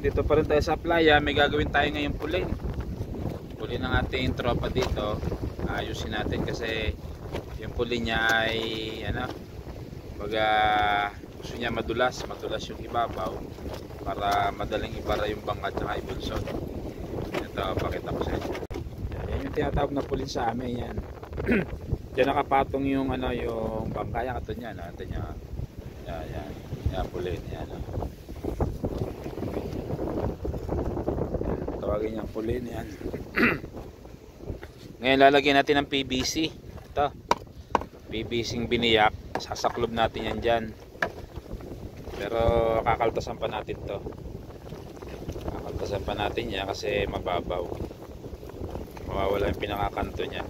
Dito pa rin tayo sa playa. May gagawin tayo ngayong pulin ng ating tropa dito. Ayusin natin kasi yung pulin niya ay baga gusto niya madulas yung ibabaw para madaling ibara yung bangka at ibulsod. Ito, pakita ko sa inyo. Yan yung tinatawag na pulin sa amin yan. Diyan nakapatong yung yung bangka. Yan ito niya, natin niya. Yan pulin yan. Tawagin niyang pulin yan. Ngayon lalagyan natin ng PVC. Ito, PVC biniyak. Sasaklob natin yan dyan. Pero kakaltasan pa natin to. Kakaltasan pa natin yan kasi mababaw. Mawawala yung pinakakanto niya.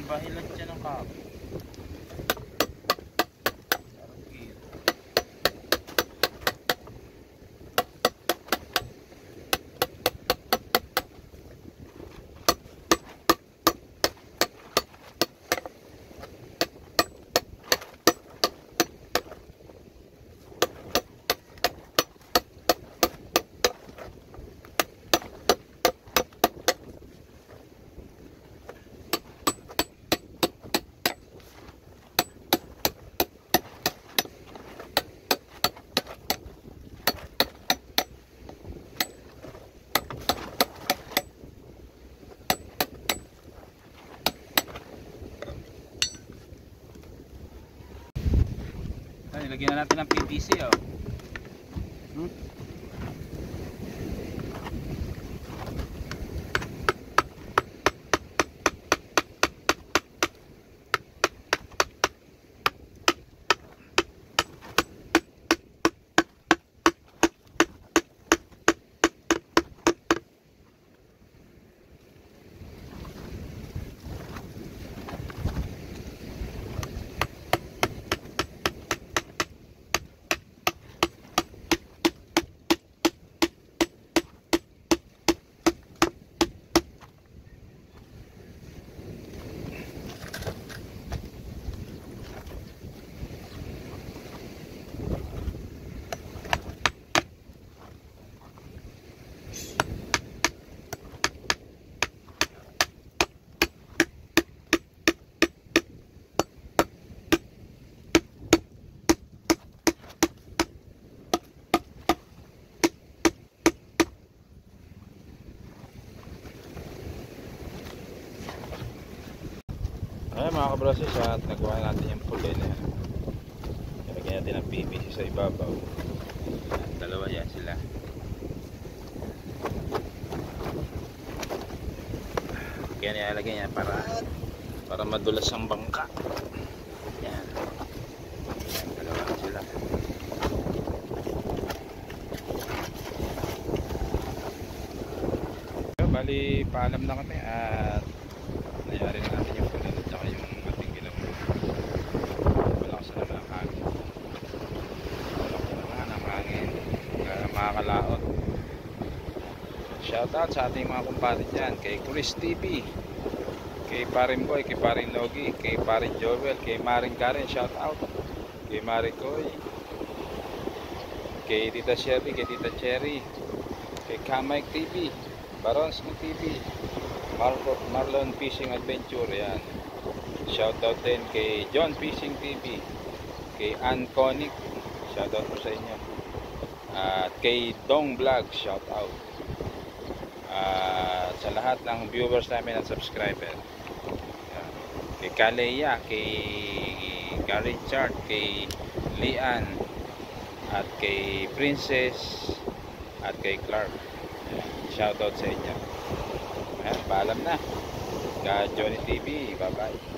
Bahilan siya ng kabo. Lagyan na natin ng PVC Ayan mga kabroses, at nagawa natin yung pulay na yan. Lagyan natin ng PVC sa ibabaw. Ayan, dalawa yan sila. Kaya nilalagay niya para madulas ang bangka. Yan. Yan, dalawa na sila. Bali, paalam na kami at nangyari na natin yung pulay at saka yung ating ginawa. Malakas na naman ang hangin. Malakas na naman ang hangin. Makakalaot. Shoutout sa ating mga kumpare dyan, kay Chris TV, kay Paring Boy, kay Paring Logi, kay Paring Joel, kay Maring Karen, shoutout, kay Maring Koy, kay Tita Sherry, kay Tita Cherry, kay Kamike TV, Barons TV, Marlon Fishing Adventure, yan. Shoutout din kay John Fishing TV, kay Ann Conic, shoutout po sa inyo, at kay Dong Vlog, shoutout. Sa lahat ng viewers namin at subscriber, kay Kaleya, kay Gary Chart, kay Lian, at kay Princess, at kay Clark, shoutout sa inyo. Paalam na ka Johnny TV, bye bye.